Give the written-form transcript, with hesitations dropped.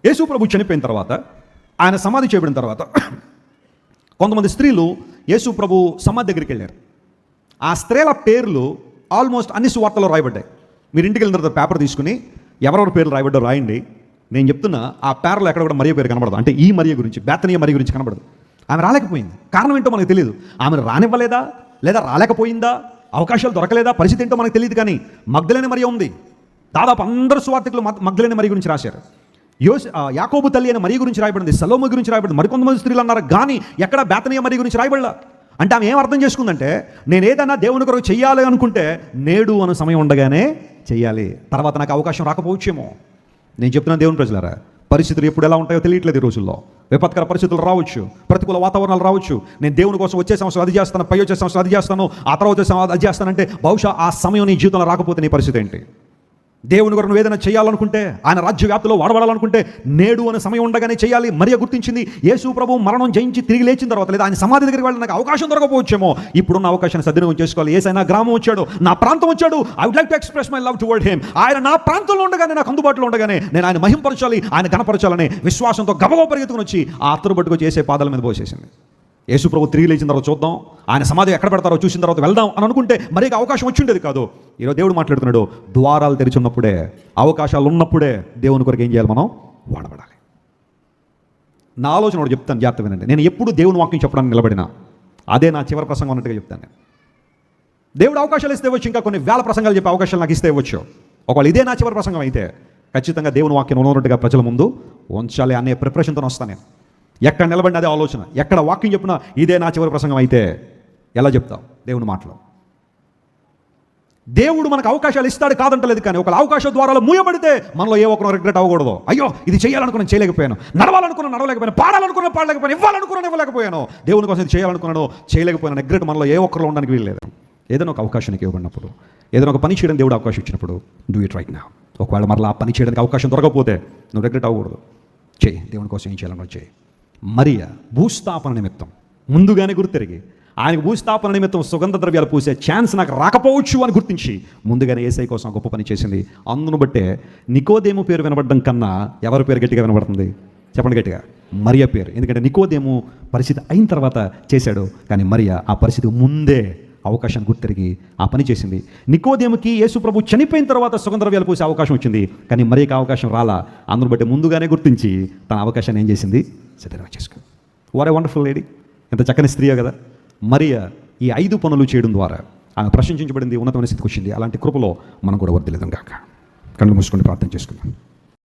యేసు ప్రభు చనిపోయిన తర్వాత, ఆయన సమాధి చేయబడిన తర్వాత కొంతమంది స్త్రీలు యేసు ప్రభు సమాధి దగ్గరికి వెళ్ళారు. ఆ స్త్రీల పేర్లు ఆల్మోస్ట్ అన్ని సువార్తలో రాయబడ్డాయి. మీరు ఇంటికి వెళ్ళిన తర్వాత పేపర్ తీసుకుని ఎవరెవరి పేర్లు రాయబడ్డో రాయండి. నేను చెప్తున్నా, ఆ పేర్లో ఎక్కడ కూడా మరియ పేరు కనబడదు. అంటే ఈ మరియ గురించి, బేతనీయ మరియ గురించి కనబడదు. ఆమె రాలేకపోయింది. కారణం ఏంటో మనకు తెలియదు. ఆమెను రానివ్వలేదా, లేదా రాలేకపోయిందా, అవకాశాలు దొరకలేదా, పరిస్థితి ఏంటో మనకు తెలియదు. కానీ మగ్దలేని మరియ ఉంది. దాదాపు అందరు సువార్తికులు మగ్దలేని మరియ గురించి రాశారు. యాకోబు తల్లి అయిన మరియ గురించి రాయబడింది, సలోమ గురించి రాయబడింది, మరికొంతమంది స్త్రీలు అన్నారు. కానీ ఎక్కడ బేతనీయ మరియ గురించి రాయబడలా. అంటే ఆమె ఏం అర్థం చేసుకుందంటే, నేను ఏదన్నా దేవుని కొరకు చెయ్యాలి అనుకుంటే నేడు అనే సమయం ఉండగానే చెయ్యాలి, తర్వాత నాకు అవకాశం రాకపోవచ్చేమో. నేను చెప్తున్నా దేవుని ప్రజలారా, పరిస్థితులు ఎప్పుడు ఎలా ఉంటాయో తెలియట్లేదు. ఈ రోజుల్లో విపత్కర పరిస్థితులు రావచ్చు, ప్రతికూల వాతావరణాలు రావచ్చు. నేను దేవుని కోసం వచ్చే సంవత్సరం అది చేస్తాను, పై వచ్చే సంవత్సరం అది చేస్తాను, ఆ తర్వాత వచ్చే సంవత్సరం అది చేస్తానంటే బహుశా ఆ సమయం నీ జీవితంలో రాకపోతే నీ పరిస్థితి ఏంటి? దేవుని కొరకు నువ్వు ఏదైనా చేయాలనుకుంటే, ఆయన రాజ్య వ్యాప్తిలో వాడబడాలనుకుంటే నేడు అనే సమయం ఉండగానే చేయాలి. మరియ గుర్తించింది. యేసు ప్రభు మరణం జయించి తిరిగి లేచిన తర్వాత, లేదా ఆయన సమాధి దగ్గరికి వెళ్ళి నాకు అవకాశం దొరకపోవచ్చేమో, ఇప్పుడున్న అవకాశాన్ని సద్వినియోగం చేసుకోవాలి. ఏసైనా గ్రామం వచ్చాడు, నా ప్రాంతం వచ్చాడు, I would like to express my love toward him. ఆయన నా ప్రాంతంలో ఉండగానే, నాకు అందుబాటులో ఉండగానే నేను ఆయన మహింపరచాలి, ఆయన ఘనపరచాలని విశ్వాసంతో గబగబా పరిగెత్తుకుని వచ్చి ఆ అత్తరు పట్టుకొచ్చి చేసే పాదాల మీద పోసేసింది. యేసు ప్రభు తిరిగి లేచిన తర్వాత చూద్దాం, ఆయన సమాధి ఎక్కడ పెడతారో చూసిన తర్వాత వెళ్దాం అని అనుకుంటే మరీకి అవకాశం వచ్చి ఉండేది కాదు. ఈరోజు దేవుడు మాట్లాడుతున్నాడు, ద్వారాలు తెరిచి ఉన్నప్పుడే, అవకాశాలు ఉన్నప్పుడే దేవుని కొరకు ఏం చేయాలి? మనం వాడబడాలి. నా ఆలోచన ఒకటి చెప్తాను, జాగ్రత్త వినండి. నేను ఎప్పుడు దేవుని వాక్యం చెప్పడానికి నిలబడినా అదే నా చివరి ప్రసంగం అన్నట్టుగా చెప్తాను. నేను దేవుడు అవకాశాలు ఇస్తే ఇవ్వచ్చు, ఇంకా కొన్ని వేల ప్రసంగాలు చెప్పే అవకాశాలు నాకు ఇస్తే ఇవ్వచ్చు. ఒకవేళ ఇదే నా చివరి ప్రసంగం అయితే ఖచ్చితంగా దేవుని వాక్యం ఉన్నట్టుగా ప్రజల ముందు ఉంచాలి అనే ప్రిపరేషన్తో వస్తాను నేను. ఎక్కడ నిలబడిన అదే ఆలోచన, ఎక్కడ వాక్యం చెప్పినా ఇదే నా చివరి ప్రసంగం అయితే ఎలా చెప్తాం దేవుని మాటలో? దేవుడు మనకు అవకాశాలు ఇస్తాడు కాదంటలేదు, కానీ ఒక అవకాశ ద్వారాలు మూయబడితే మనలో ఏ ఒక్కరు రిగ్రెట్ అవ్వకూడదు. అయ్యో ఇది చేయాలనుకున్నాను చేయలేకపోయాను, నడవాలనుకున్నాను నడవలేకపోయాను, పాడాలనుకున్నాను పాడలేకపోయాను, ఇవ్వాలనుకున్నాను, దేవుని కోసం ఇది చేయాలనుకున్నాను చేయలేకపోయాను. రిగ్రెట్ మనలో ఏ ఒక్కరు ఉండడానికి వీల్లేదు. ఏదైనా ఒక అవకాశానికి ఇవ్వబడినప్పుడు, ఏదైనా ఒక పని చేయడానికి దేవుడు అవకాశం ఇచ్చినప్పుడు డూ ఇట్ రైట్ నౌ. ఒకవేళ మరలా ఆ పని చేయడానికి అవకాశం దొరకకపోతే నువ్వు రిగ్రెట్ అవ్వకూడదు. చేయి, దేవుని కోసం ఏం చేయాలన్నా చేయి. మరియ భూస్థాపన నిమిత్తం ముందుగానే గుర్తెరిగి, ఆయనకు భూస్థాపన నిమిత్తం సుగంధ ద్రవ్యాలు పూసే ఛాన్స్ నాకు రాకపోవచ్చు అని గుర్తించి ముందుగానే యేసయ్య కోసం గొప్ప పని చేసింది. అందును బట్టే నికోదేము పేరు వినబడడం కన్నా ఎవరి పేరు గట్టిగా వినబడుతుంది? చెప్పండి గట్టిగా, మరియ పేరు. ఎందుకంటే నికోదేము పరిస్థితి అయిన తర్వాత చేశాడు, కానీ మరియ ఆ పరిస్థితికి ముందే అవకాశాన్ని గుర్తెరిగి ఆ పని చేసింది. నికోదేముకి యేసు ప్రభు చనిపోయిన తర్వాత సుగంధ ద్రవ్యాలు పూసే అవకాశం వచ్చింది, కానీ మరియకి అవకాశం రాలా. అందును బట్టి ముందుగానే గుర్తించి తన అవకాశాన్ని ఏం చేసింది? సద్వినియోగం చేసుకుంది. What a wonderful lady! ఎంత చక్కని స్త్రీయో కదా. మరియ ఈ 5 పనులు చేయడం ద్వారా ఆమె ప్రశంసించబడింది, ఉన్నతమైన స్థితికి వచ్చింది. అలాంటి కృపలో మనం కూడా వర్ధిల్లుదాం గాక. కళ్ళు మూసుకొని ప్రార్థన చేసుకుందాం.